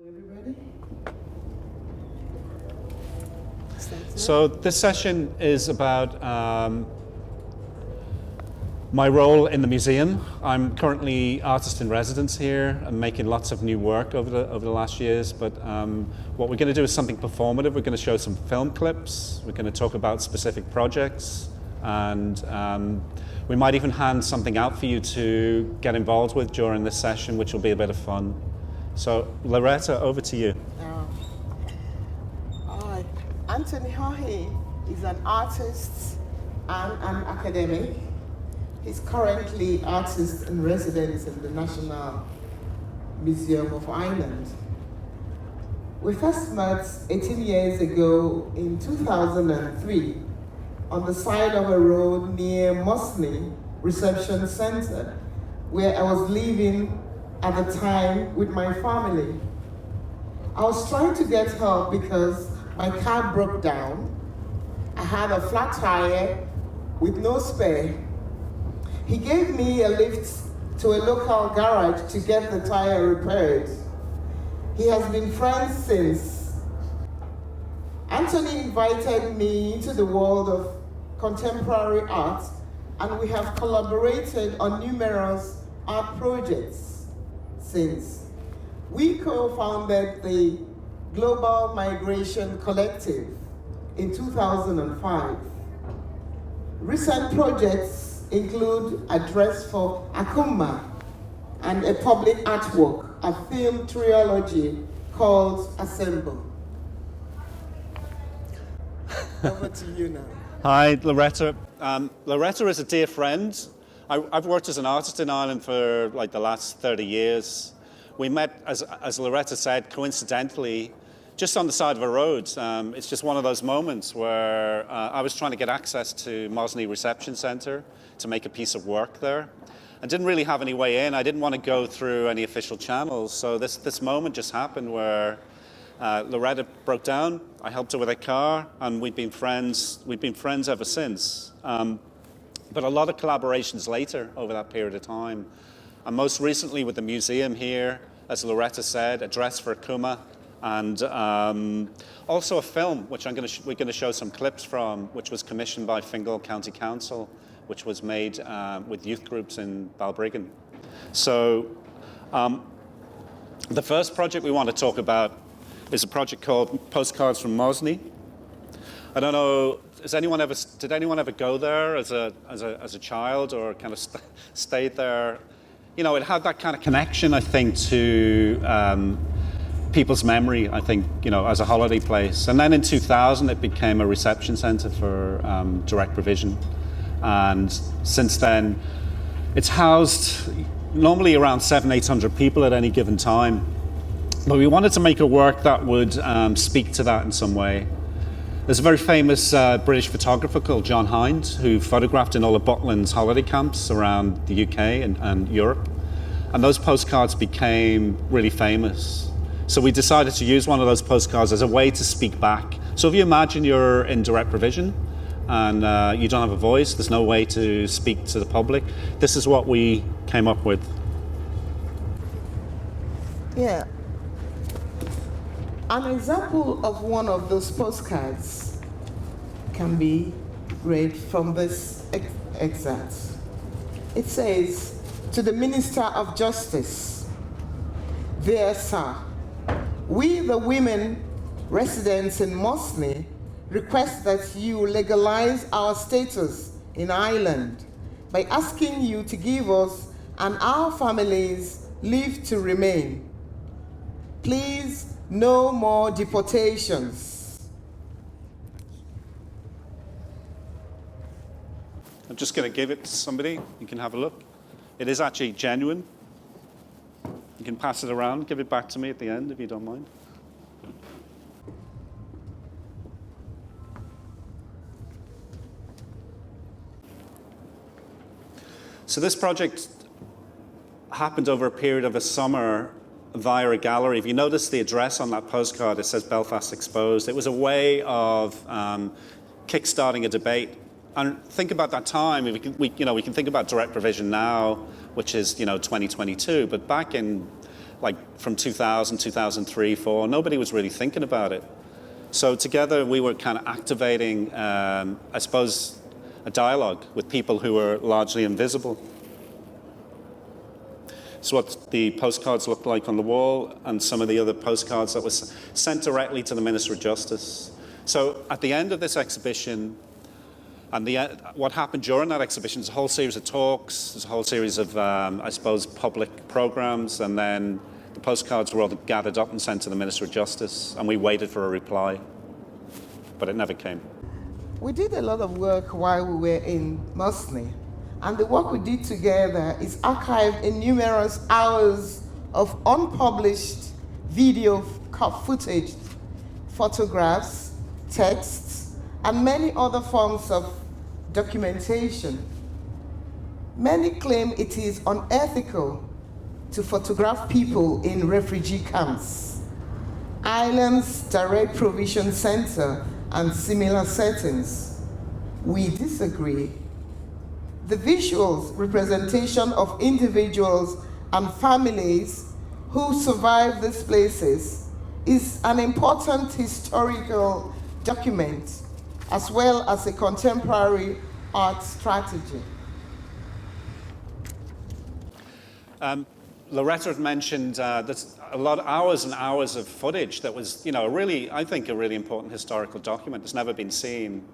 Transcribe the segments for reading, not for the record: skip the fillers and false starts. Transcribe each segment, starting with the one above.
Everybody? So this session is about my role in the museum. I'm currently artist in residence here. I'm making lots of new work over the last years, but what we're going to do is something performative. We're going to show some film clips. We're going to talk about specific projects, and we might even hand something out for you to get involved with during this session, which will be a bit of fun. So Lauretta, over to you. Anthony Haughey is an artist and an academic. He's currently artist in residence in the National Museum of Ireland. We first met 18 years ago in 2003 on the side of a road near Mosney Reception Centre, where I was living at the time with my family. I was trying to get help because my car broke down. I had a flat tire with no spare. He gave me a lift to a local garage to get the tire repaired. He has been friends since. Anthony invited me into the world of contemporary art, and we have collaborated on numerous art projects since. We co-founded the Global Migration Collective in 2005. Recent projects include a dress for Akunma and a public artwork, a film trilogy called Assemble. Over to you now. Hi, Lauretta. Lauretta is a dear friend. I've worked as an artist in Ireland for like the last 30 years. We met, as Lauretta said, coincidentally, just on the side of a road. It's just one of those moments where I was trying to get access to Mosney Reception Centre to make a piece of work there. I didn't really have any way in. I didn't want to go through any official channels. So this moment just happened where Lauretta broke down. I helped her with her car, and we've been friends ever since. But a lot of collaborations later over that period of time. And most recently with the museum here, as Lauretta said, a dress for Akunma, and also a film, which we're going to show some clips from, which was commissioned by Fingal County Council, which was made with youth groups in Balbriggan. So the first project we want to talk about is a project called Postcards from Mosney. I don't know, did anyone ever go there as a child, or kind of stayed there? You know, it had that kind of connection, I think, to people's memory, I think, you know, as a holiday place. And then in 2000, it became a reception centre for direct provision. And since then, it's housed normally around 700-800 people at any given time. But we wanted to make a work that would speak to that in some way. There's a very famous British photographer called John Hind, who photographed in all of Butlin's holiday camps around the UK and Europe. And those postcards became really famous. So we decided to use one of those postcards as a way to speak back. So if you imagine you're in direct provision and you don't have a voice, there's no way to speak to the public, this is what we came up with. Yeah. An example of one of those postcards can be read from this excerpt. It says, "To the Minister of Justice, dear sir, we the women residents in Mosney request that you legalize our status in Ireland by asking you to give us and our families leave to remain. Please, no more deportations." I'm just going to give it to somebody. You can have a look. It is actually genuine. You can pass it around, give it back to me at the end if you don't mind. So this project happened over a period of a summer via a gallery. If you notice the address on that postcard, it says Belfast Exposed. It was a way of kickstarting a debate. And think about that time. We can think about direct provision now, which is 2022. But back in like from 2000, 2003, 2004. Nobody was really thinking about it. So together we were kind of activating, I suppose, a dialogue with people who were largely invisible. It's what the postcards looked like on the wall, and some of the other postcards that was sent directly to the Minister of Justice. So at the end of this exhibition, and what happened during that exhibition is a whole series of talks, there's a whole series of, I suppose, public programs, and then the postcards were all gathered up and sent to the Minister of Justice, and we waited for a reply, but it never came. We did a lot of work while we were in Mosney, and the work we did together is archived in numerous hours of unpublished video footage, photographs, texts, and many other forms of documentation. Many claim it is unethical to photograph people in refugee camps, islands, direct provision center, and similar settings. We disagree. The visual representation of individuals and families who survive these places is an important historical document, as well as a contemporary art strategy. Lauretta had mentioned there's a lot of hours and hours of footage that was, really, I think, a really important historical document. It's never been seen,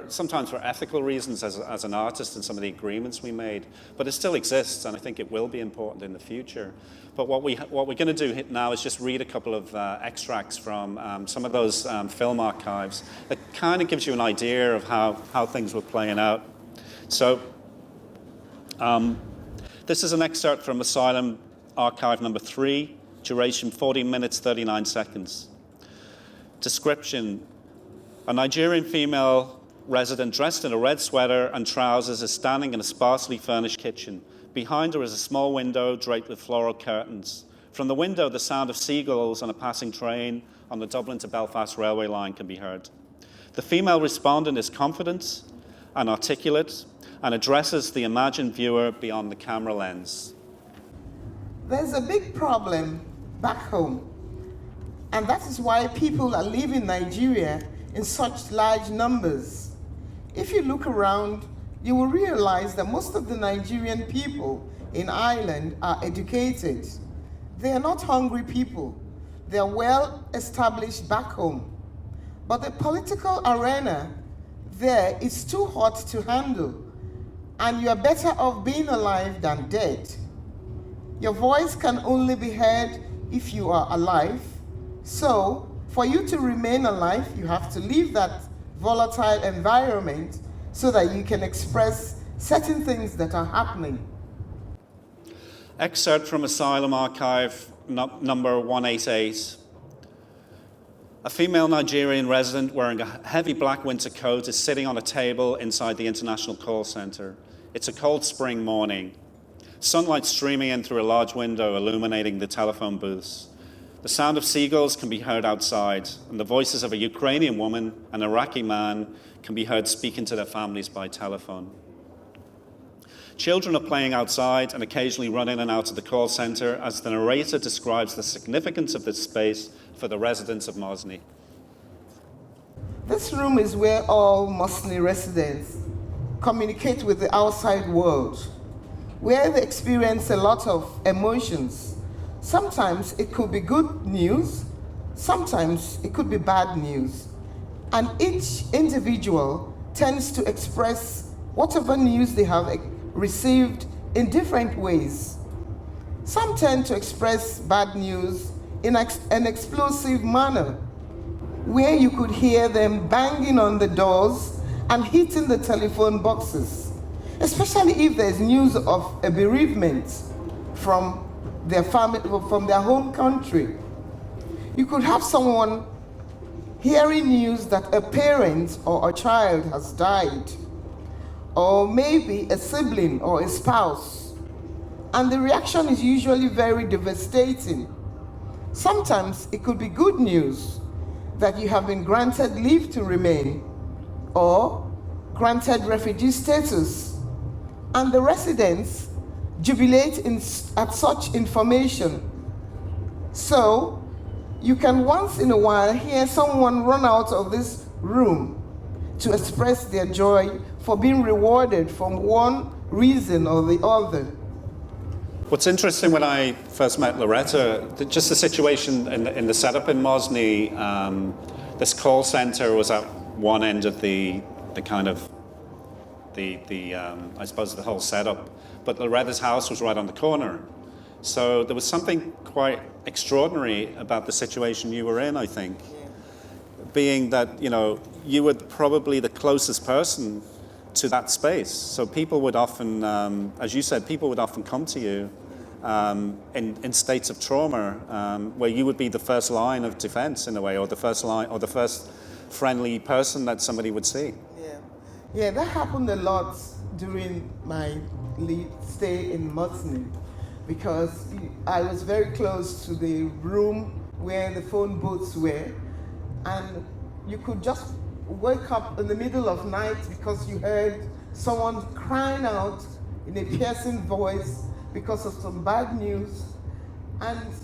sometimes for ethical reasons as an artist and some of the agreements we made. But it still exists, and I think it will be important in the future. But what we're going to do now is just read a couple of extracts from some of those film archives that kind of gives you an idea of how things were playing out. So this is an excerpt from Asylum Archive number 3, duration 40 minutes, 39 seconds. Description: a Nigerian female resident dressed in a red sweater and trousers is standing in a sparsely furnished kitchen. Behind her is a small window draped with floral curtains. From the window, the sound of seagulls on a passing train on the Dublin to Belfast railway line can be heard. The female respondent is confident and articulate and addresses the imagined viewer beyond the camera lens. There's a big problem back home, and that is why people are leaving Nigeria in such large numbers. If you look around, you will realize that most of the Nigerian people in Ireland are educated. They are not hungry people. They are well established back home. But the political arena there is too hot to handle, and you are better off being alive than dead. Your voice can only be heard if you are alive. So, for you to remain alive, you have to leave that volatile environment so that you can express certain things that are happening. Excerpt from Asylum Archive number 188. A female Nigerian resident wearing a heavy black winter coat is sitting on a table inside the International Call Centre. It's a cold spring morning. Sunlight streaming in through a large window, illuminating the telephone booths. The sound of seagulls can be heard outside, and the voices of a Ukrainian woman and an Iraqi man can be heard speaking to their families by telephone. Children are playing outside and occasionally run in and out of the call centre as the narrator describes the significance of this space for the residents of Mosney. This room is where all Mosney residents communicate with the outside world, where they experience a lot of emotions. Sometimes it could be good news, sometimes it could be bad news. And each individual tends to express whatever news they have received in different ways. Some tend to express bad news in an explosive manner, where you could hear them banging on the doors and hitting the telephone boxes, especially if there's news of a bereavement from their family, from their home country. You could have someone hearing news that a parent or a child has died, or maybe a sibling or a spouse, and the reaction is usually very devastating. Sometimes it could be good news that you have been granted leave to remain or granted refugee status, and the residents jubilate at such information. So you can once in a while hear someone run out of this room to express their joy for being rewarded from one reason or the other. What's interesting when I first met Lauretta, just the situation in the setup in Mosney, this call center was at one end of the kind of I suppose the whole setup, but Loretta's house was right on the corner. So there was something quite extraordinary about the situation you were in, I think. Being that, you were probably the closest person to that space. So people would often, as you said, people would often come to you in states of trauma, where you would be the first line of defense in a way, or the first friendly person that somebody would see. Yeah, that happened a lot during my stay in Mosney, because I was very close to the room where the phone booths were, and you could just wake up in the middle of night because you heard someone crying out in a piercing voice because of some bad news. And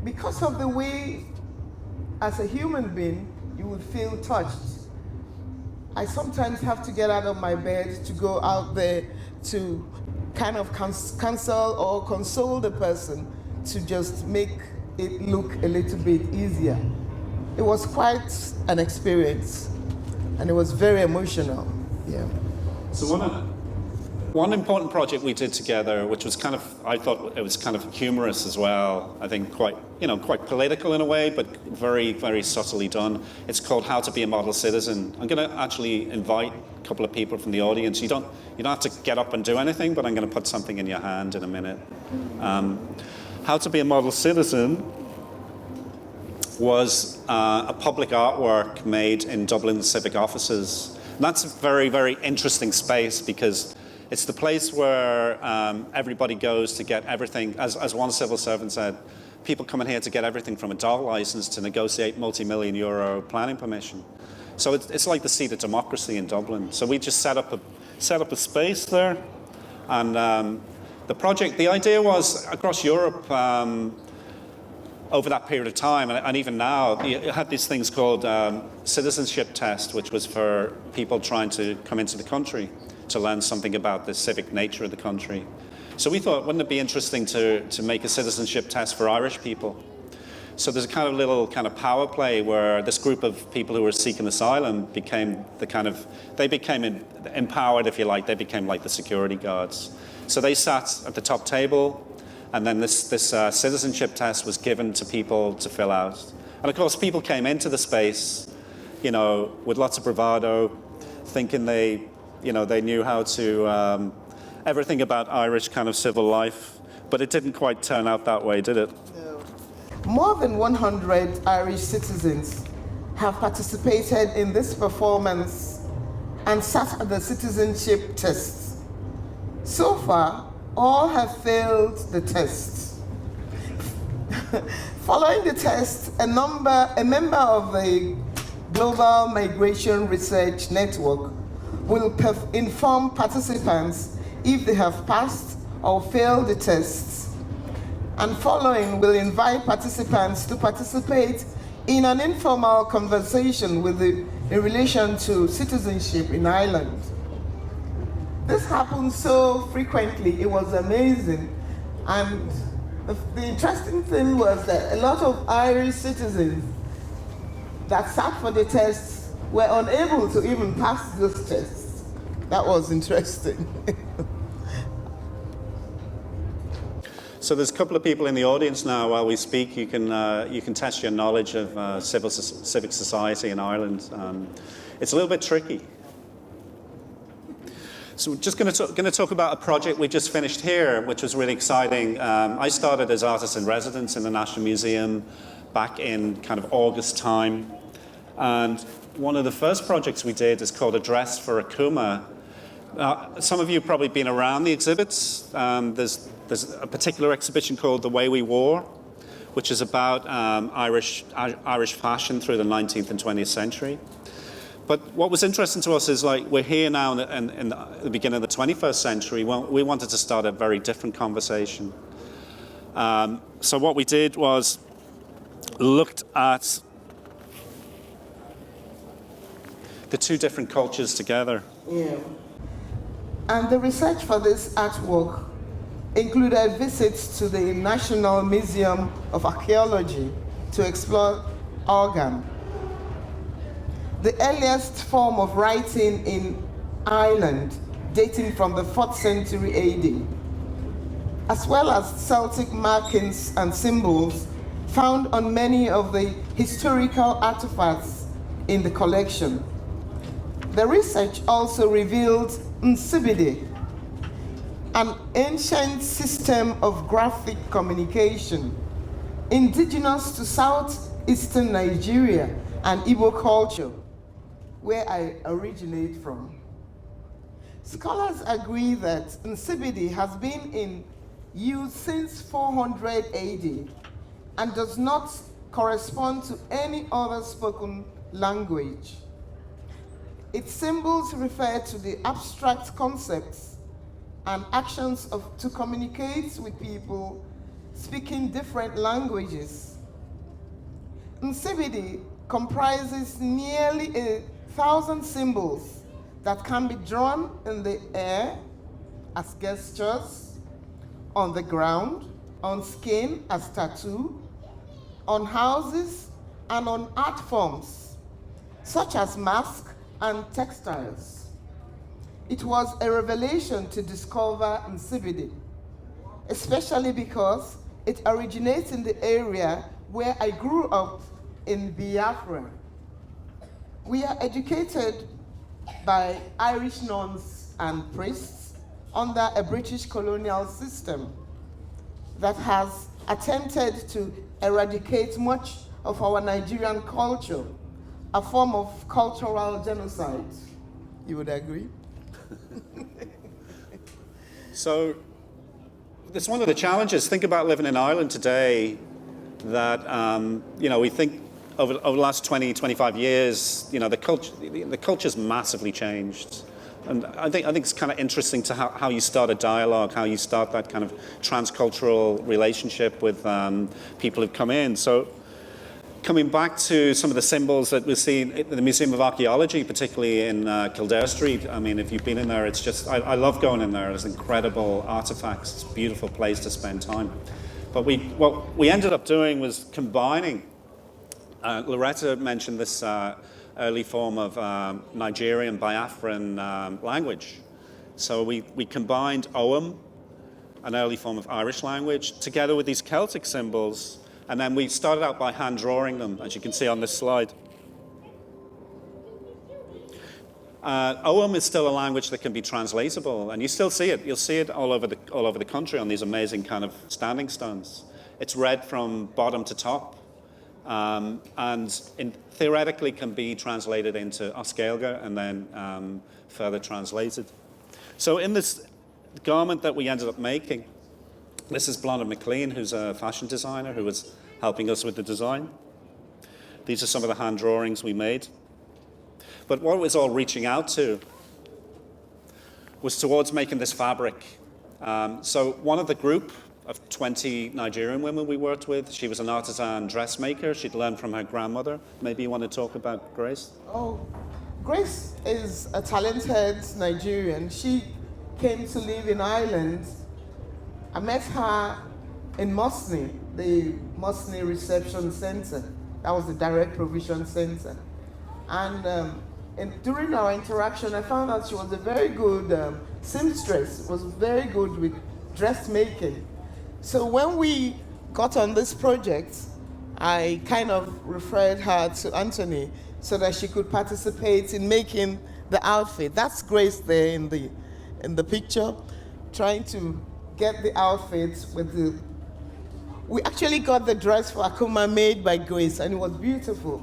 because of the way, as a human being, you would feel touched, I sometimes have to get out of my bed to go out there to kind of counsel or console the person to just make it look a little bit easier. It was quite an experience, and it was very emotional. Yeah. So one important project we did together, which was I thought it was kind of humorous as well. I think quite political in a way, but very, very subtly done. It's called How to Be a Model Citizen. I'm going to actually invite a couple of people from the audience. You don't have to get up and do anything, but I'm going to put something in your hand in a minute. How to Be a Model Citizen was a public artwork made in Dublin civic offices. And that's a very, very interesting space, because it's the place where everybody goes to get everything. As one civil servant said, people come in here to get everything from a dog license to negotiate multi-million euro planning permission. So it's like the seat of democracy in Dublin. So we just set up a space there, and the idea was across Europe. Over that period of time, and even now, you had these things called citizenship test, which was for people trying to come into the country to learn something about the civic nature of the country. So we thought, wouldn't it be interesting to make a citizenship test for Irish people? So there's a kind of little power play where this group of people who were seeking asylum became empowered, if you like. They became like the security guards. So they sat at the top table, and then this citizenship test was given to people to fill out. And of course, people came into the space, with lots of bravado, thinking they knew how to, everything about Irish kind of civil life. But it didn't quite turn out that way, did it? No. More than 100 Irish citizens have participated in this performance and sat at the citizenship test. So far, all have failed the test. Following the test, a member of the Global Migration Research Network will inform participants if they have passed or failed the tests, and following will invite participants to participate in an informal conversation in relation to citizenship in Ireland. This happened so frequently, it was amazing. And the interesting thing was that a lot of Irish citizens that sat for the tests were unable to even pass those tests. That was interesting. So there's a couple of people in the audience now. While we speak, you can test your knowledge of civic society in Ireland. It's a little bit tricky. So we're just going to talk about a project we just finished here, which was really exciting. I started as artist in residence in the National Museum back in kind of August time. And one of the first projects we did is called A Dress for Akunma. Some of you have probably been around the exhibits. There's a particular exhibition called The Way We Wore, which is about Irish fashion through the 19th and 20th century. But what was interesting to us is, we're here now in the beginning of the 21st century. We wanted to start a very different conversation. So what we did was looked at the two different cultures together. Yeah. And the research for this artwork included visits to the National Museum of Archaeology to explore organ, the earliest form of writing in Ireland, dating from the 4th century AD, as well as Celtic markings and symbols found on many of the historical artifacts in the collection. The research also revealed Nsibidi, an ancient system of graphic communication indigenous to southeastern Nigeria and Igbo culture, where I originate from. Scholars agree that Nsibidi has been in use since 400 AD and does not correspond to any other spoken language. Its symbols refer to the abstract concepts and actions to communicate with people speaking different languages. Nsibidi comprises nearly 1,000 symbols that can be drawn in the air as gestures, on the ground, on skin as tattoo, on houses, and on art forms, such as masks and textiles. It was a revelation to discover Nsibidi, especially because it originates in the area where I grew up in Biafra. We are educated by Irish nuns and priests under a British colonial system that has attempted to eradicate much of our Nigerian culture, a form of cultural genocide. You would agree? So it's one of the challenges. Think about living in Ireland today that, we think over the last 20, 25 years, the culture's massively changed. And I think it's kind of interesting to how you start a dialogue, how you start that kind of transcultural relationship with people who've come in. So coming back to some of the symbols that we see in the Museum of Archaeology, particularly in Kildare Street. I mean, if you've been in there, it's just, I love going in there. There's incredible artifacts. It's a beautiful place to spend time. But what we ended up doing was combining, Lauretta mentioned this early form of Nigerian Biafran language. So we combined Ogham, an early form of Irish language, together with these Celtic symbols. And then we started out by hand drawing them, as you can see on this slide. Ogham is still a language that can be translatable, and you still see it. You'll see it all over the country on these amazing kind of standing stones. It's read from bottom to top, and theoretically can be translated into Oscailga and then further translated. So in this garment that we ended up making, this is Blonda McLean, who's a fashion designer who was helping us with the design. These are some of the hand drawings we made. But what it was all reaching out to was towards making this fabric. So one of the group of 20 Nigerian women we worked with, she was an artisan dressmaker. She'd learned from her grandmother. Maybe you want to talk about Grace? Oh, Grace is a talented Nigerian. She came to live in Ireland. I met her in Mosney, the Mosney Reception Centre. That was the direct provision center. And during our interaction, I found out she was a very good seamstress, was very good with dressmaking. So when we got on this project, I kind of referred her to Anthony so that she could participate in making the outfit. That's Grace there in the picture, trying to get the outfit with the... We actually got the dress for Akunma made by Grace, and it was beautiful.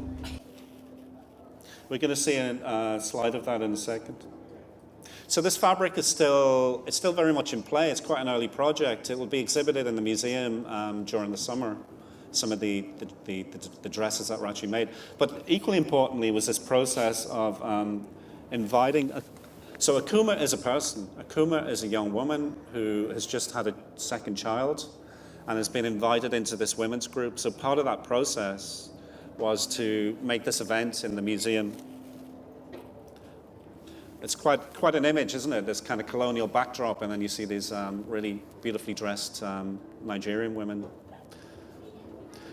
We're going to see a slide of that in a second. So this fabric is still very much in play. It's quite an early project. It will be exhibited in the museum during the summer, some of the dresses that were actually made. But equally importantly was this process of inviting... So Akunma is a person. Akunma is a young woman who has just had a second child. and has been invited into this women's group. So part of that process was to make this event in the museum. It's quite an image, isn't it? This kind of colonial backdrop, and then you see these really beautifully dressed Nigerian women.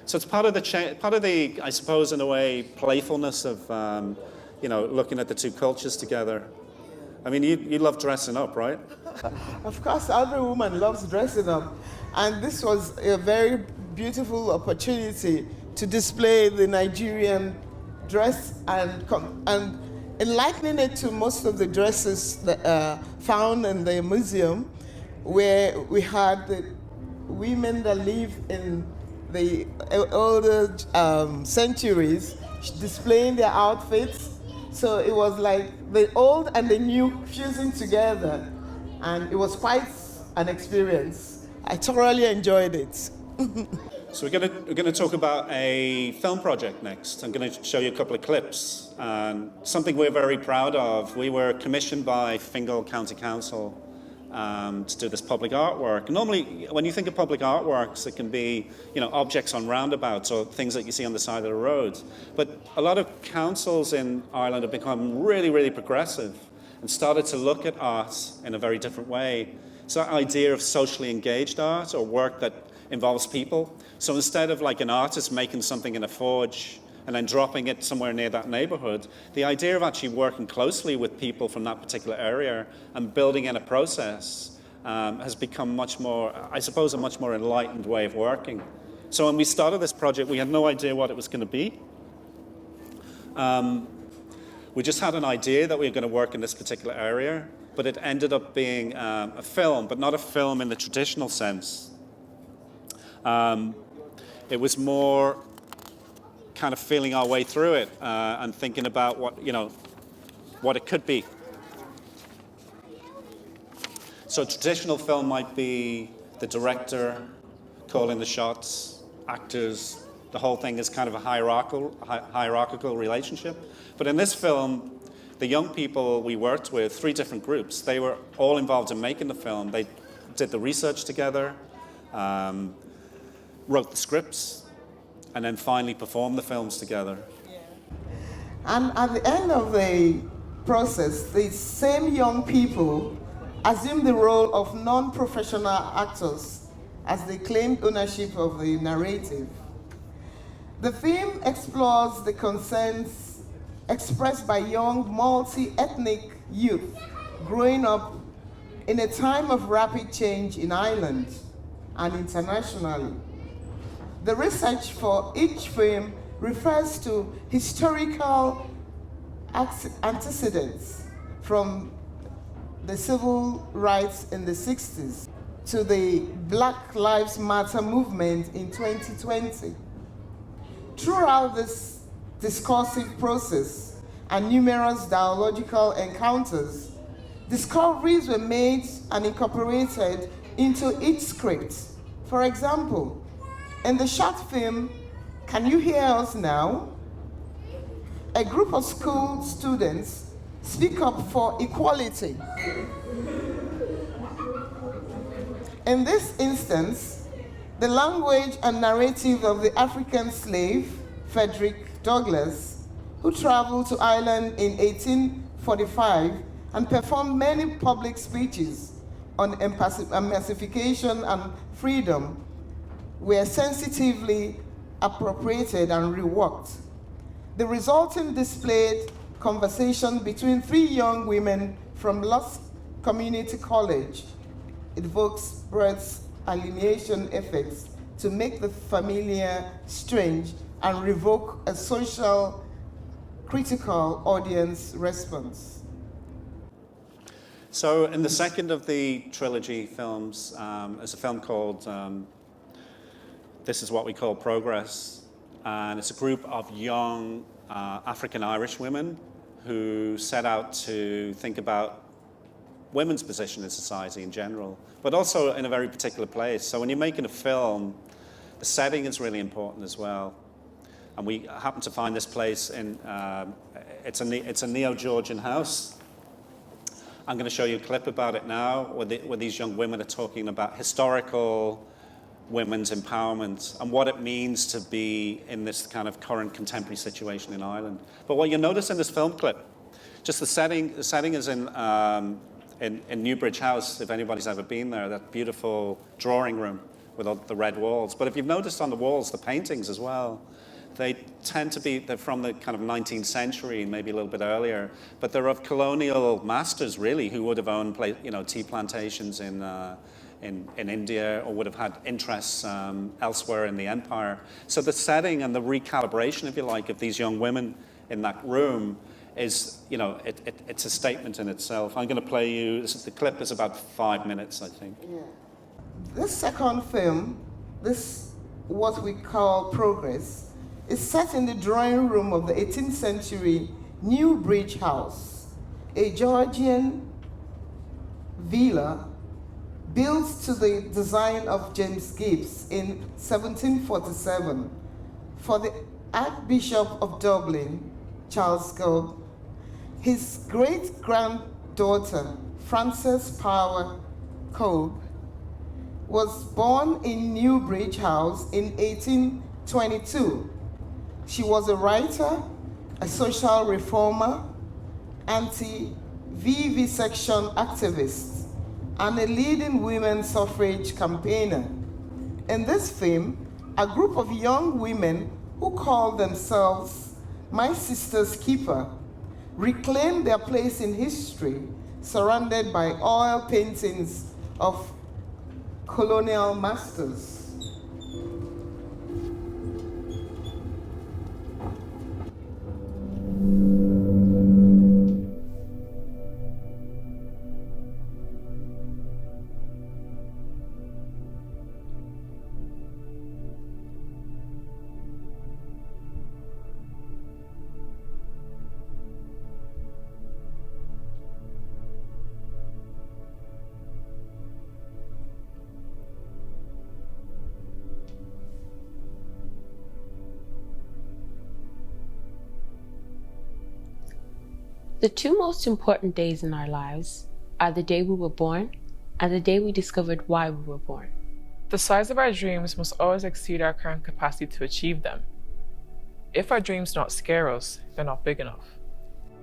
So it's part of the, I suppose, in a way, playfulness of, looking at the two cultures together. I mean, you love dressing up, right? Of course, every woman loves dressing up. And this was a very beautiful opportunity to display the Nigerian dress and likening it to most of the dresses that found in the museum, where we had the women that live in the older centuries displaying their outfits. So it was like the old and the new fusing together, and it was quite an experience. I thoroughly enjoyed it. So we're going to talk about a film project next. I'm going to show you a couple of clips. Something we're very proud of. We were commissioned by Fingal County Council to do this public artwork. Normally, when you think of public artworks, it can be, objects on roundabouts or things that you see on the side of the road. But a lot of councils in Ireland have become really, really progressive and started to look at art in a very different way. So that idea of socially engaged art or work that involves people. So instead of like an artist making something in a forge and then dropping it somewhere near that neighborhood, the idea of actually working closely with people from that particular area and building in a process has become much more, I suppose, a much more enlightened way of working. So when we started this project, we had no idea what it was going to be. We just had an idea that we were going to work in this particular area, but it ended up being a film, but not a film in the traditional sense. It was more kind of feeling our way through it and thinking about what it could be. So traditional film might be the director calling the shots, actors. The whole thing is kind of a hierarchical relationship. But in this film, the young people we worked with, 3 different groups, they were all involved in making the film. They did the research together, wrote the scripts, and then finally performed the films together. Yeah. And at the end of the process, the same young people assumed the role of non-professional actors as they claimed ownership of the narrative. The film explores the concerns expressed by young multi-ethnic youth growing up in a time of rapid change in Ireland and internationally. The research for each film refers to historical antecedents from the civil rights in the 60s to the Black Lives Matter movement in 2020. Throughout this discursive process and numerous dialogical encounters, discoveries were made and incorporated into each script. For example, in the short film, Can You Hear Us Now?, a group of school students speak up for equality. In this instance, the language and narrative of the African slave, Frederick Douglass, who traveled to Ireland in 1845 and performed many public speeches on emancipation and freedom, were sensitively appropriated and reworked. The resulting displayed conversation between 3 young women from Lost Community College evokes Brett's alienation effects to make the familiar strange and revoke a social critical audience response. So in the second of the trilogy films, there's a film called This Is What We Call Progress, and it's a group of young African-Irish women who set out to think about women's position in society in general, but also in a very particular place. So when you're making a film, the setting is really important as well. And we happen to find this place in, it's a neo-Georgian house. I'm going to show you a clip about it now, where these young women are talking about historical women's empowerment and what it means to be in this kind of current contemporary situation in Ireland. But what you'll notice in this film clip, just the setting is in Newbridge House, if anybody's ever been there, that beautiful drawing room with all the red walls. But if you've noticed on the walls, the paintings as well, they tend to be, they're from the kind of 19th century, maybe a little bit earlier, but they're of colonial masters, really, who would have owned, tea plantations in India, or would have had interests elsewhere in the empire. So the setting and the recalibration, if you like, of these young women in that room is, it's a statement in itself. I'm going to play you, the clip is about 5 minutes, I think. Yeah. This second film, this what we call Progress, is set in the drawing room of the 18th century Newbridge House, a Georgian villa built to the design of James Gibbs in 1747 for the Archbishop of Dublin, Charles Gould. His great-granddaughter, Frances Power Cobb, was born in Newbridge House in 1822. She was a writer, a social reformer, anti-vivisection activist, and a leading women's suffrage campaigner. In this film, a group of young women who call themselves My Sister's Keeper reclaim their place in history, surrounded by oil paintings of colonial masters. The two most important days in our lives are the day we were born and the day we discovered why we were born. The size of our dreams must always exceed our current capacity to achieve them. If our dreams do not scare us, they're not big enough.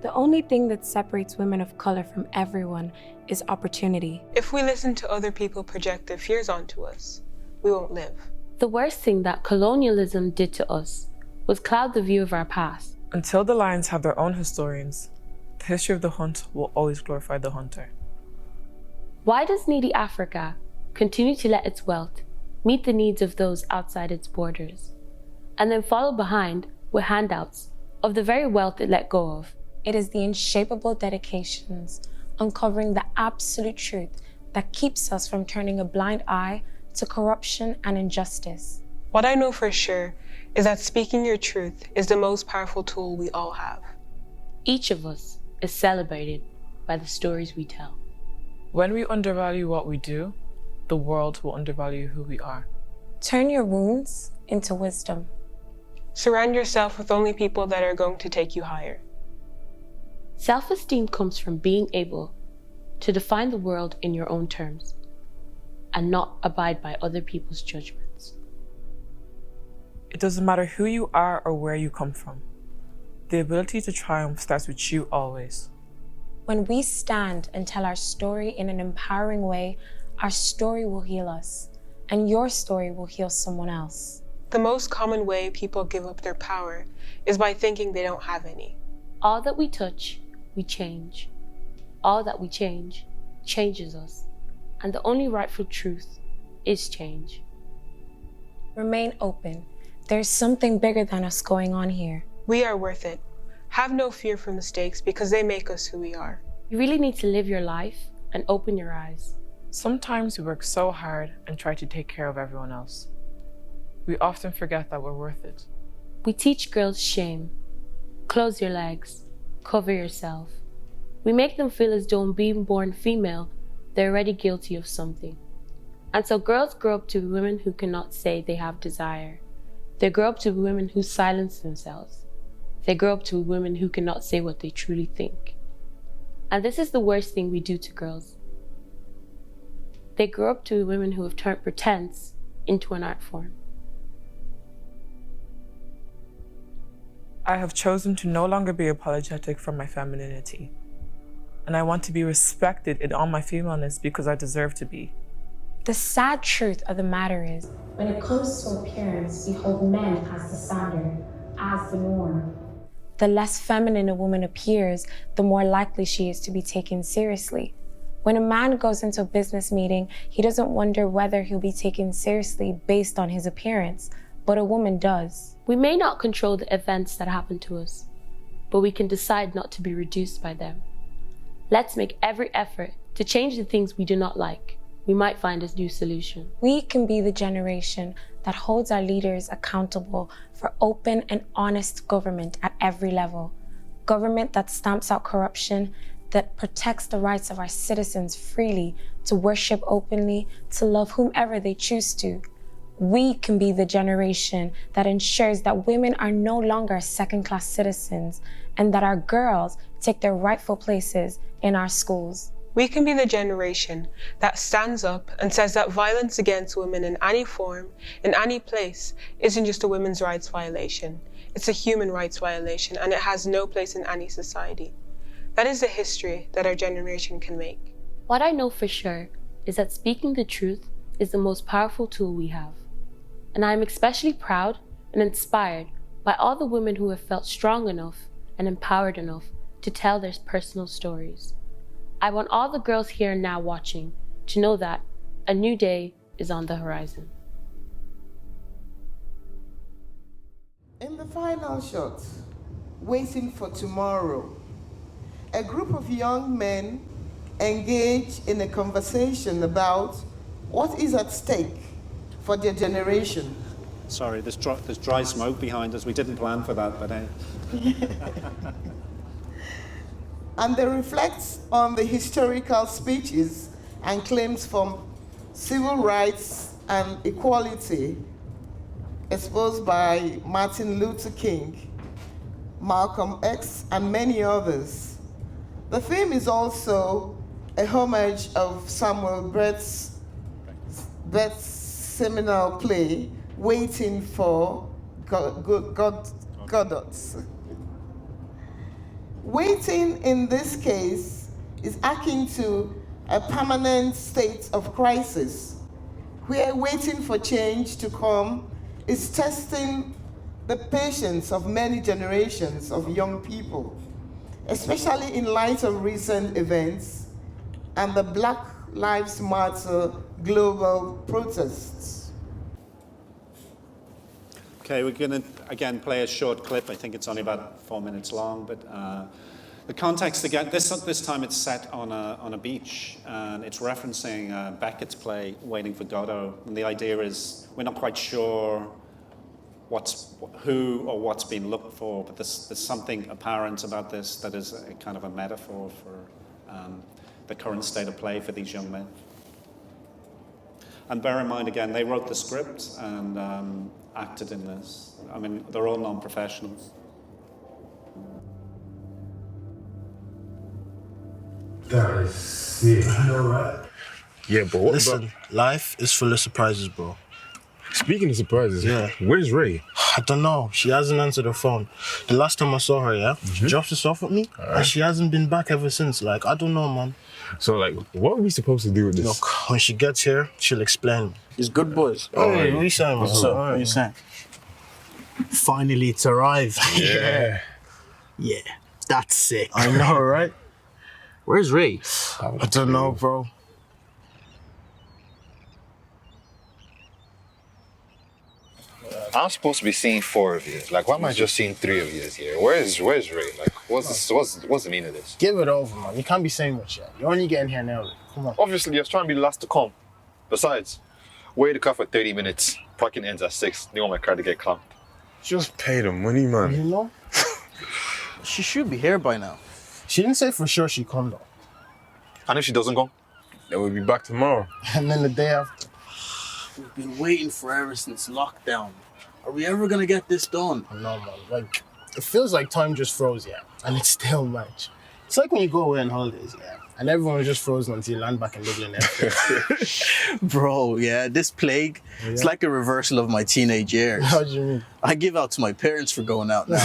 The only thing that separates women of color from everyone is opportunity. If we listen to other people project their fears onto us, we won't live. The worst thing that colonialism did to us was cloud the view of our past. Until the lions have their own historians, the history of the hunt will always glorify the hunter. Why does needy Africa continue to let its wealth meet the needs of those outside its borders, and then follow behind with handouts of the very wealth it let go of? It is the inshapeable dedications uncovering the absolute truth that keeps us from turning a blind eye to corruption and injustice. What I know for sure is that speaking your truth is the most powerful tool we all have. Each of us is celebrated by the stories we tell. When we undervalue what we do, the world will undervalue who we are. Turn your wounds into wisdom. Surround yourself with only people that are going to take you higher. Self-esteem comes from being able to define the world in your own terms and not abide by other people's judgments. It doesn't matter who you are or where you come from. The ability to triumph starts with you always. When we stand and tell our story in an empowering way, our story will heal us, and your story will heal someone else. The most common way people give up their power is by thinking they don't have any. All that we touch, we change. All that we change, changes us. And the only rightful truth is change. Remain open. There's something bigger than us going on here. We are worth it. Have no fear for mistakes because they make us who we are. You really need to live your life and open your eyes. Sometimes we work so hard and try to take care of everyone else. We often forget that we're worth it. We teach girls shame. Close your legs. Cover yourself. We make them feel as though being born female, they're already guilty of something. And so girls grow up to be women who cannot say they have desire. They grow up to be women who silence themselves. They grow up to be women who cannot say what they truly think. And this is the worst thing we do to girls. They grow up to be women who have turned pretense into an art form. I have chosen to no longer be apologetic for my femininity. And I want to be respected in all my femaleness because I deserve to be. The sad truth of the matter is, when it comes to appearance, we hold men as the standard, as the norm. The less feminine a woman appears, the more likely she is to be taken seriously. When a man goes into a business meeting, he doesn't wonder whether he'll be taken seriously based on his appearance, but a woman does. We may not control the events that happen to us, but we can decide not to be reduced by them. Let's make every effort to change the things we do not like. We might find a new solution. We can be the generation that holds our leaders accountable for open and honest government at every level. Government that stamps out corruption, that protects the rights of our citizens freely to worship openly, to love whomever they choose to. We can be the generation that ensures that women are no longer second-class citizens and that our girls take their rightful places in our schools. We can be the generation that stands up and says that violence against women in any form, in any place, isn't just a women's rights violation. It's a human rights violation, and it has no place in any society. That is the history that our generation can make. What I know for sure is that speaking the truth is the most powerful tool we have. And I am especially proud and inspired by all the women who have felt strong enough and empowered enough to tell their personal stories. I want all the girls here and now watching to know that a new day is on the horizon. In the final shot, Waiting for Tomorrow, a group of young men engage in a conversation about what is at stake for their generation. Sorry, there's dry smoke behind us. We didn't plan for that, but And they reflect on the historical speeches and claims from civil rights and equality exposed by Martin Luther King, Malcolm X, and many others. The theme is also a homage of Samuel Brett's seminal play, Waiting for Godot. Waiting in this case is akin to a permanent state of crisis, where waiting for change to come is testing the patience of many generations of young people, especially in light of recent events and the Black Lives Matter global protests. Okay, we're going to, again, play a short clip. I think it's only about 4 minutes long, but the context, again, this time it's set on a beach, and it's referencing Beckett's play, Waiting for Godot. And the idea is we're not quite sure who or what's been looked for, but there's something apparent about this that is a kind of a metaphor for the current state of play for these young men. And bear in mind, again, they wrote the script and acted in this. I mean, they're all non-professionals. That is sick. I know, right? Yeah, but what Listen, life is full of surprises, bro. Speaking of surprises, Yeah. where's Ray? I don't know. She hasn't answered her phone. The last time I saw her, she dropped this off at me, and she hasn't been back ever since. Like, I don't know, man. So, like, what are we supposed to do with this? Look, when she gets here, she'll explain. It's good, boys. Hey, what are you saying, man? What are you saying? Finally, it's arrived. Yeah. Yeah, that's sick. I know, right? Where's Ray? I don't know, bro. I'm supposed to be seeing 4 of you. Like, why am I just seeing 3 of you here? Where's Ray? Like, what's the meaning of this? Give it over, man. You can't be saying much yet. You're only getting here now. Come on. Obviously, I was trying to be the last to come. Besides, wait the car for 30 minutes. Parking ends at 6. They want my car to get clamped. Just pay the money, man. You know? She should be here by now. She didn't say for sure she'd come, though. And if she doesn't come? Then we'll be back tomorrow. And then the day after. We've been waiting forever since lockdown. Are we ever gonna get this done? I know, man. Like, it feels like time just froze, yeah. And it's still March. It's like when you go away on holidays, yeah. And everyone was just frozen until you land back in Dublin. Bro, yeah, this plague, it's like a reversal of my teenage years. How do you mean? I give out to my parents for going out now.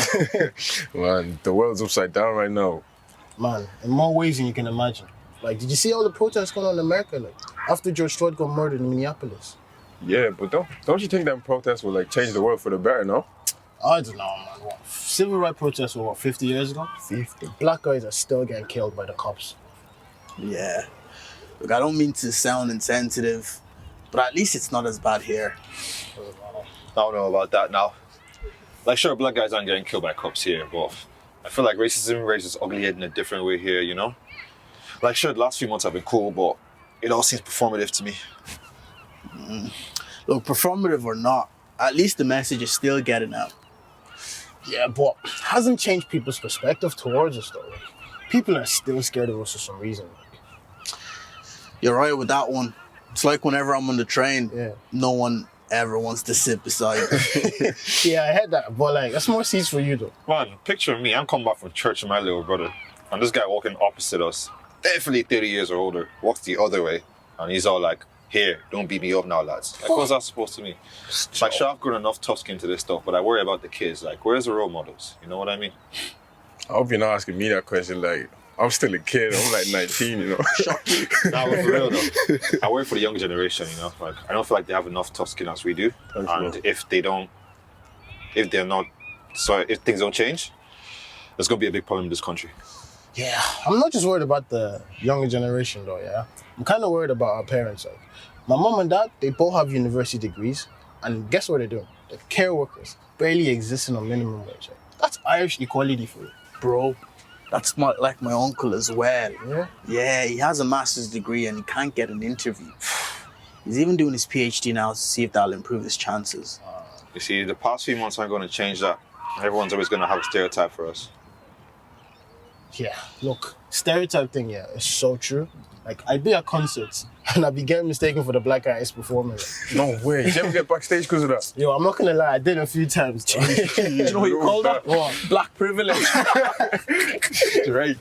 Man, the world's upside down right now. Man, in more ways than you can imagine. Like, did you see all the protests going on in America? Like, after George Floyd got murdered in Minneapolis. Yeah, but don't you think that protests will like change the world for the better, no? I don't know, man. What, civil rights protests were, 50 years ago? 50. Black guys are still getting killed by the cops. Yeah. Look, I don't mean to sound insensitive, but at least it's not as bad here. I don't know about that now. Like, sure, black guys aren't getting killed by cops here, but I feel like racism raises ugly head in a different way here, you know? Like, sure, the last few months have been cool, but it all seems performative to me. Look, performative or not, at least the message is still getting out. Yeah, but hasn't changed people's perspective towards us, though. Like, people are still scared of us for some reason. You're right with that one. It's like whenever I'm on the train, no one ever wants to sit beside me. Yeah, I heard that, but like, that's more seats for you, though. Man, picture me, I'm coming back from church with my little brother, and this guy walking opposite us, definitely 30 years or older, walks the other way, and he's all like, here, don't beat me up now, lads. Like, what's that supposed to mean? Like, sure, I've grown enough tough skin to this stuff, but I worry about the kids. Like, where's the role models? You know what I mean? I hope you're not asking me that question. Like, I'm still a kid. I'm like 19, you know? Nah, but for real, though. I worry for the younger generation, you know? Like, I don't feel like they have enough tough skin as we do. And if things don't change, there's going to be a big problem in this country. Yeah, I'm not just worried about the younger generation, though, yeah? I'm kind of worried about our parents. Like, my mom and dad, they both have university degrees, and guess what they're doing? They're care workers, barely existing on minimum wage. That's Irish equality for you. Bro, that's like my uncle as well. Yeah? Yeah, he has a master's degree and he can't get an interview. He's even doing his PhD now to see if that'll improve his chances. You see, the past few months aren't going to change that. Everyone's always going to have a stereotype for us. Yeah, look, stereotype thing, yeah, it's so true. Like, I'd be at concerts and I'd be getting mistaken for the black guy performing. No way. Did you ever get backstage because of that? Yo, I'm not gonna lie, I did a few times. Do you know what you call that? What? Black privilege. Right.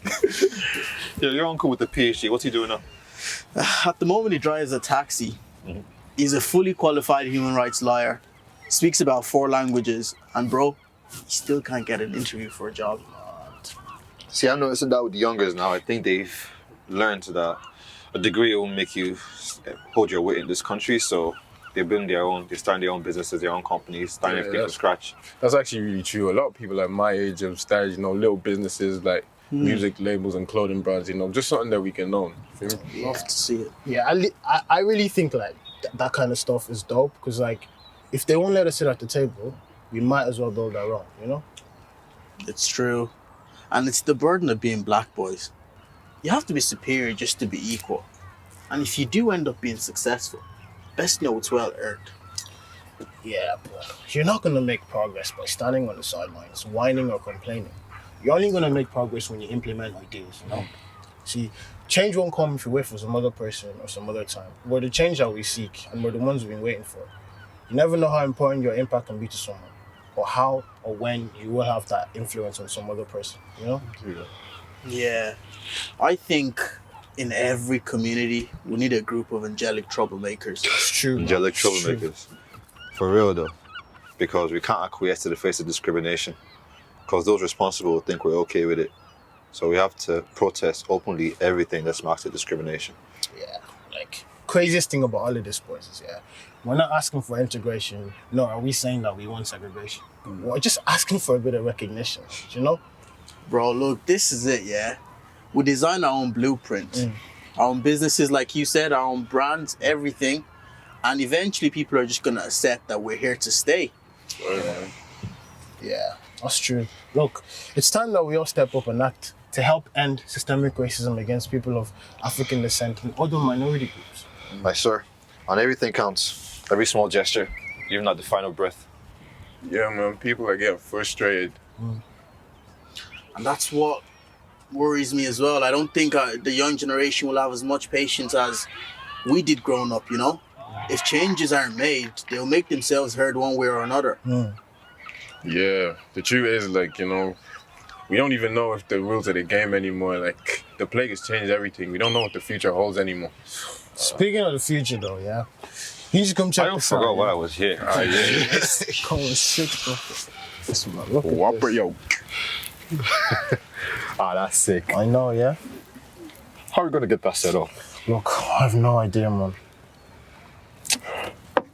Yeah, your uncle with the PhD, what's he doing now? At the moment, he drives a taxi. He's a fully qualified human rights lawyer, speaks about 4 languages, and bro, he still can't get an interview for a job. See, I'm noticing that with the youngers now. I think they've learned that a degree will make you hold your weight in this country, so they're building they're starting their own businesses, their own companies, starting everything from scratch. That's actually really true. A lot of people at my age have started, little businesses like music labels and clothing brands, just something that we can own. Love to see it. Yeah, I really think like that kind of stuff is dope, because like, if they won't let us sit at the table, we might as well build our own, you know? It's true. And it's the burden of being black boys. You have to be superior just to be equal. And if you do end up being successful, best know it's well earned. Yeah, but you're not going to make progress by standing on the sidelines, whining or complaining. You're only going to make progress when you implement ideas, you know? See, change won't come if you wait for some other person or some other time. We're the change that we seek, and we're the ones we've been waiting for. You never know how important your impact can be to someone, or how or when you will have that influence on some other person, you know? Yeah. I think in every community, we need a group of angelic troublemakers. It's true. Angelic troublemakers. For real, though. Because we can't acquiesce to the face of discrimination. Because those responsible think we're okay with it. So we have to protest openly everything that marks at discrimination. Yeah, like, craziest thing about all of this, boys, is, we're not asking for integration, nor are we saying that we want segregation. We're just asking for a bit of recognition, you know? Bro, look, this is it, yeah? We design our own blueprint, our own businesses, like you said, our own brands, everything. And eventually people are just going to accept that we're here to stay. Yeah, that's true. Look, it's time that we all step up and act to help end systemic racism against people of African descent and other minority groups. My sir, and everything counts. Every small gesture, even at the final breath. Yeah, man, people are getting frustrated. And that's what worries me as well. I don't think the young generation will have as much patience as we did growing up, you know? If changes aren't made, they'll make themselves heard one way or another. Yeah, the truth is, like, we we don't even know if the rules of the game anymore. Like, the plague has changed everything. We don't know what the future holds anymore. Speaking of the future, though, yeah, you just come check I this out. forgot why I was here. Come on, sick, bro. This man, look at Whopper this. yo. That's sick. I know, yeah. How are we gonna get that set up? Look, I have no idea, man.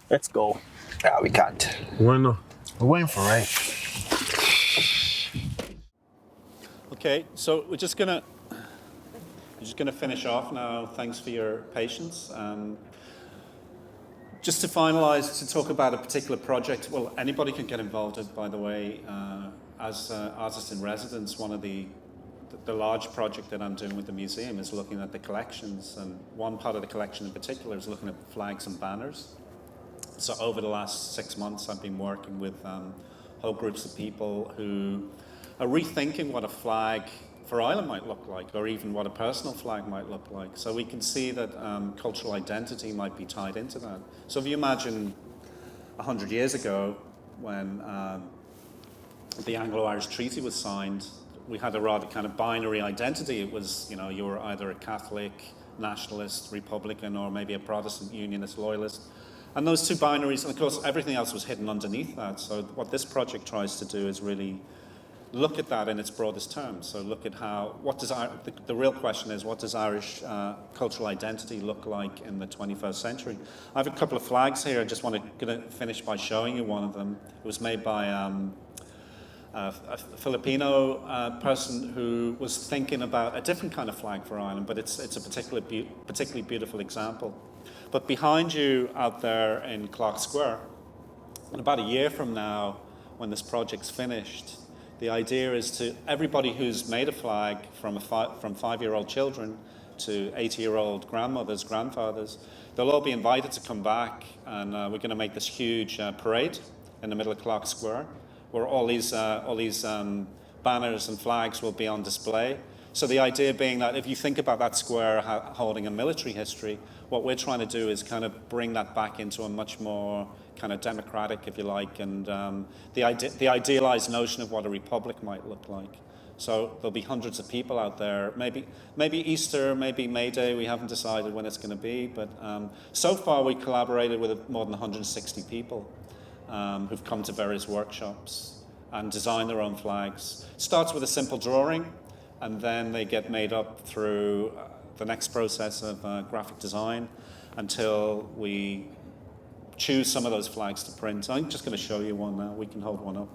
Let's go. Yeah, we can't. Why not? We're waiting for rain. Okay, so we're just gonna finish off now. Thanks for your patience. Just to finalise, to talk about a particular project. Well, anybody can get involved in, by the way. As artist in residence, one of the large project that I'm doing with the museum is looking at the collections, and one part of the collection in particular is looking at flags and banners. So over the last 6 months, I've been working with whole groups of people who are rethinking what a flag for Ireland might look like, or even what a personal flag might look like. So we can see that cultural identity might be tied into that. So if you imagine 100 years ago, when the Anglo-Irish Treaty was signed, we had a rather kind of binary identity. It was, you know, you were either a Catholic, nationalist, Republican, or maybe a Protestant, Unionist, Loyalist. And those two binaries, and of course, everything else was hidden underneath that. So what this project tries to do is really look at that in its broadest terms. So look at how, the real question is, what does Irish cultural identity look like in the 21st century? I have a couple of flags here. I just want to finish by showing you one of them. It was made by a Filipino person who was thinking about a different kind of flag for Ireland, but it's a particularly beautiful example. But behind you out there in Clock Square, in about a year from now, when this project's finished, the idea is to everybody who's made a flag, from 5-year-old children to 80-year-old grandmothers, grandfathers, they'll all be invited to come back, and we're going to make this huge parade in the middle of Clock Square, where all these banners and flags will be on display. So the idea being that if you think about that square holding a military history, what we're trying to do is kind of bring that back into a much more kind of democratic, if you like, and the idealized notion of what a republic might look like. So there'll be hundreds of people out there, maybe Easter, maybe May Day, we haven't decided when it's going to be, but so far we collaborated with more than 160 people who've come to various workshops and designed their own flags. It starts with a simple drawing, and then they get made up through the next process of graphic design until we choose some of those flags to print. I'm just going to show you one now. We can hold one up.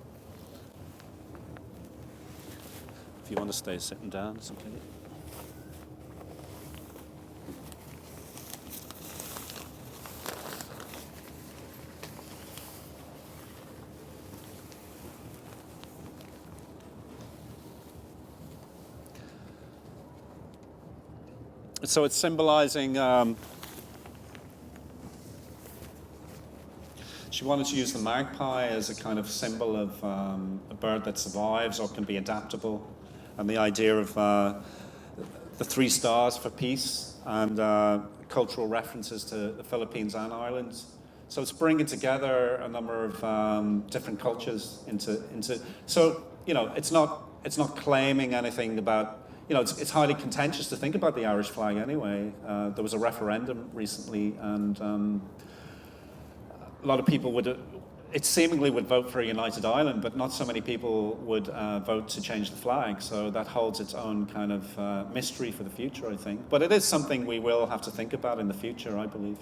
If you want to stay sitting down, it's okay. So it's symbolizing, she wanted to use the magpie as a kind of symbol of a bird that survives or can be adaptable, and the idea of the 3 stars for peace, and cultural references to the Philippines and Ireland. So it's bringing together a number of different cultures into. So you know, it's not claiming anything about. You know, it's highly contentious to think about the Irish flag anyway. There was a referendum recently, and a lot of people it seemingly would vote for a united Ireland, but not so many people would vote to change the flag. So that holds its own kind of mystery for the future, I think. But it is something we will have to think about in the future, I believe.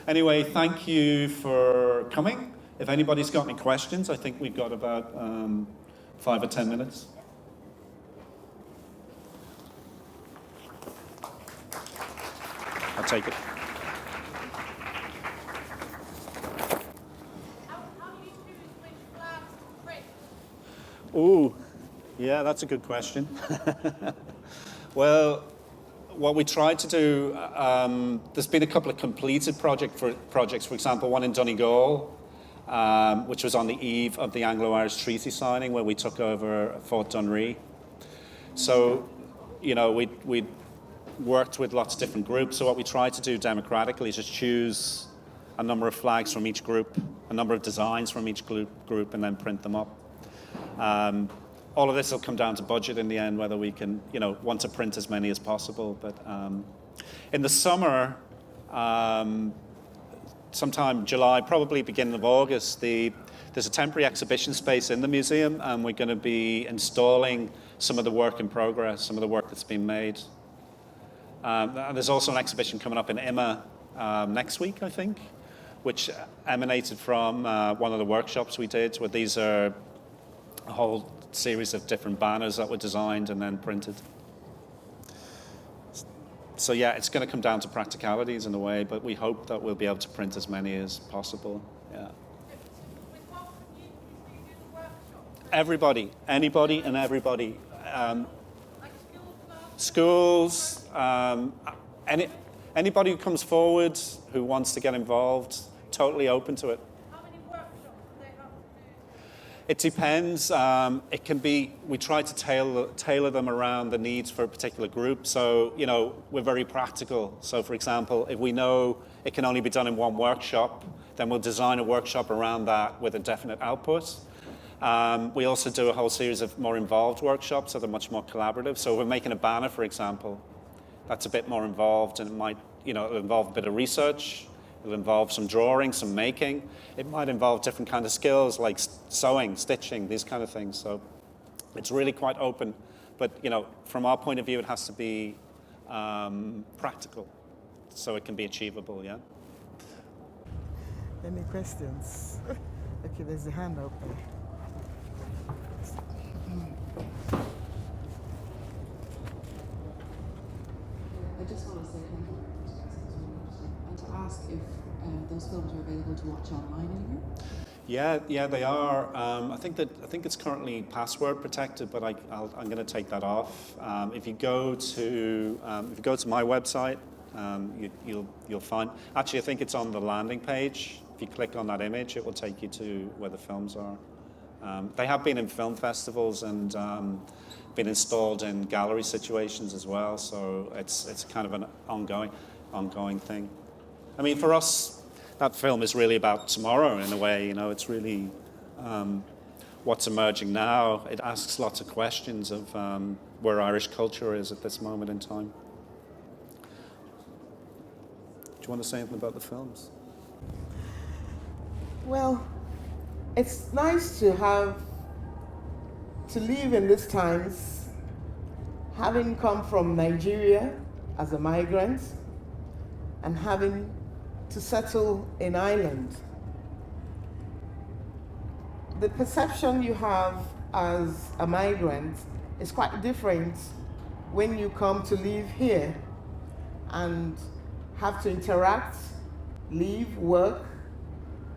Anyway, thank you for coming. If anybody's got any questions, I think we've got about 5 or 10 minutes. I'll take it. Ooh, yeah, that's a good question. Well, what we tried to do, there's been a couple of completed projects, for example, one in Donegal, which was on the eve of the Anglo-Irish Treaty signing, where we took over Fort Dunree. So, you know, we worked with lots of different groups. So what we tried to do democratically is just choose a number of flags from each group, a number of designs from each group, and then print them up. all of this will come down to budget in the end, whether we can, want to print as many as possible. But in the summer, sometime July, probably beginning of August, there's a temporary exhibition space in the museum, and we're going to be installing some of the work in progress, some of the work that's been made. There's also an exhibition coming up in Imma next week, I think, which emanated from one of the workshops we did, where these are a whole series of different banners that were designed and then printed. So yeah, it's going to come down to practicalities in a way, but we hope that we'll be able to print as many as possible. Yeah. Everybody, anybody and everybody. Schools, anybody who comes forward who wants to get involved, totally open to it. How many workshops do they have to do? It depends. It can be, we try to tailor them around the needs for a particular group. So, we're very practical. So, for example, if we know it can only be done in one workshop, then we'll design a workshop around that with a definite output. We also do a whole series of more involved workshops that are much more collaborative. So we're making a banner, for example, that's a bit more involved, and it might, it'll involve a bit of research. It'll involve some drawing, some making. It might involve different kind of skills like sewing, stitching, these kind of things. So it's really quite open. But, from our point of view, it has to be practical so it can be achievable, yeah? Any questions? Okay, there's a hand up there. I just want to say and to ask if those films are available to watch online anywhere. Yeah, they are. I think it's currently password protected, but I'm going to take that off. If you go to my website, you'll find. Actually, I think it's on the landing page. If you click on that image, it will take you to where the films are. They have been in film festivals and been installed in gallery situations as well. So it's kind of an ongoing thing. I mean, for us, that film is really about tomorrow in a way. It's really what's emerging now. It asks lots of questions of where Irish culture is at this moment in time. Do you want to say anything about the films? Well, it's nice to live in these times, having come from Nigeria as a migrant and having to settle in Ireland. The perception you have as a migrant is quite different when you come to live here and have to interact, live, work,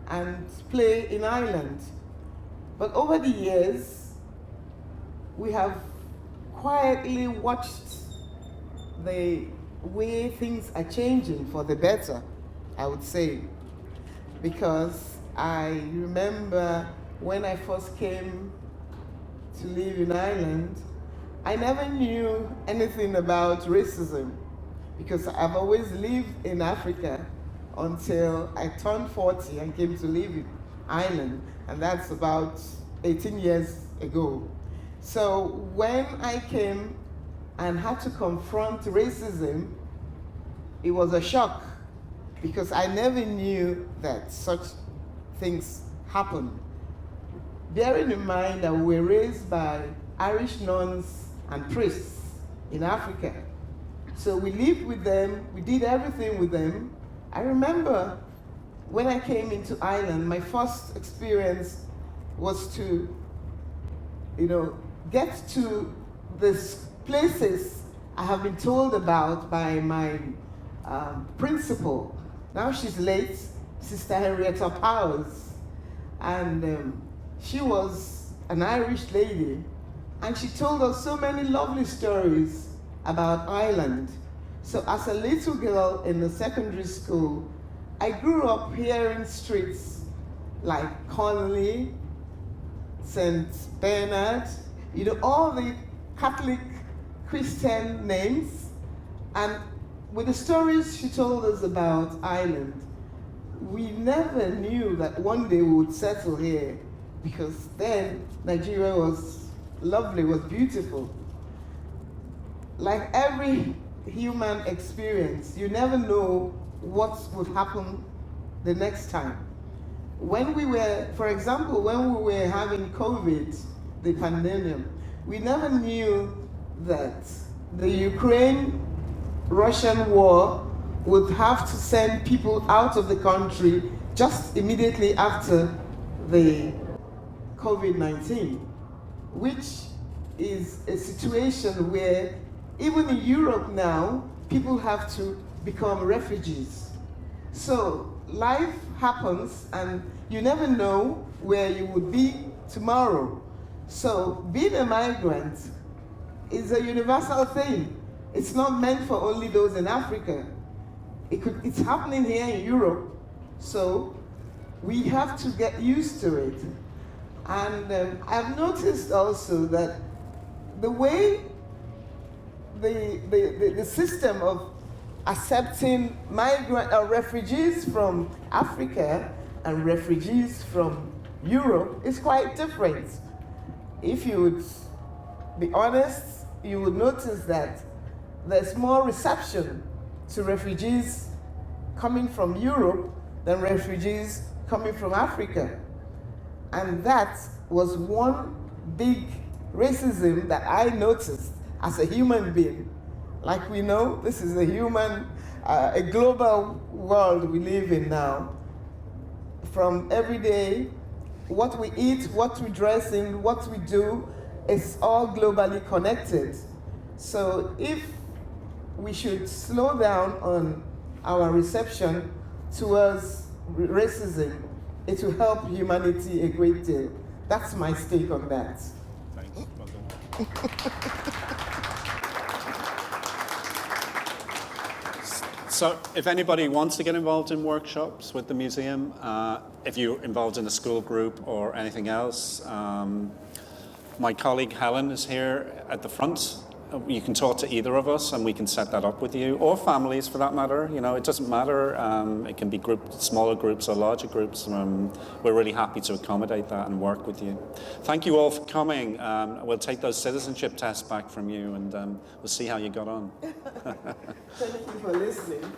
and play in Ireland. But over the years, we have quietly watched the way things are changing for the better, I would say. Because I remember when I first came to live in Ireland, I never knew anything about racism because I've always lived in Africa until I turned 40 and came to live in Ireland, and that's about 18 years ago. So when I came and had to confront racism, it was a shock because I never knew that such things happen. Bearing in mind that we were raised by Irish nuns and priests in Africa. So we lived with them, we did everything with them. I remember when I came into Ireland, my first experience was to, get to these places I have been told about by my principal. Now she's late, Sister Henrietta Powers. And she was an Irish lady, and she told us so many lovely stories about Ireland. So as a little girl in the secondary school, I grew up hearing streets like Connolly, St. Bernard, all the Catholic Christian names. And with the stories she told us about Ireland, we never knew that one day we would settle here, because then Nigeria was lovely, was beautiful. Like every human experience, you never know what would happen the next time. When we were, for example, when we were having COVID, the pandemic, we never knew that the Ukraine-Russian war would have to send people out of the country just immediately after the COVID-19, which is a situation where even in Europe now, people have to become refugees. So life happens and you never know where you would be tomorrow. So being a migrant is a universal thing. It's not meant for only those in Africa. It's happening here in Europe. So we have to get used to it. And I've noticed also that the way the system of accepting refugees from Africa and refugees from Europe is quite different. If you would be honest, you would notice that there's more reception to refugees coming from Europe than refugees coming from Africa. And that was one big racism that I noticed as a human being. Like we know, this is a global world we live in now. From every day, what we eat, what we dress in, what we do, is all globally connected. So if we should slow down on our reception towards racism, it will help humanity a great deal. That's my stake on that. Thanks. Well done. So if anybody wants to get involved in workshops with the museum, if you're involved in a school group or anything else, my colleague Helen is here at the front. You can talk to either of us and we can set that up with you, or families for that matter. You know, it doesn't matter. It can be smaller groups or larger groups. We're really happy to accommodate that and work with you. Thank you all for coming. We'll take those citizenship tests back from you and we'll see how you got on. Thank you for listening.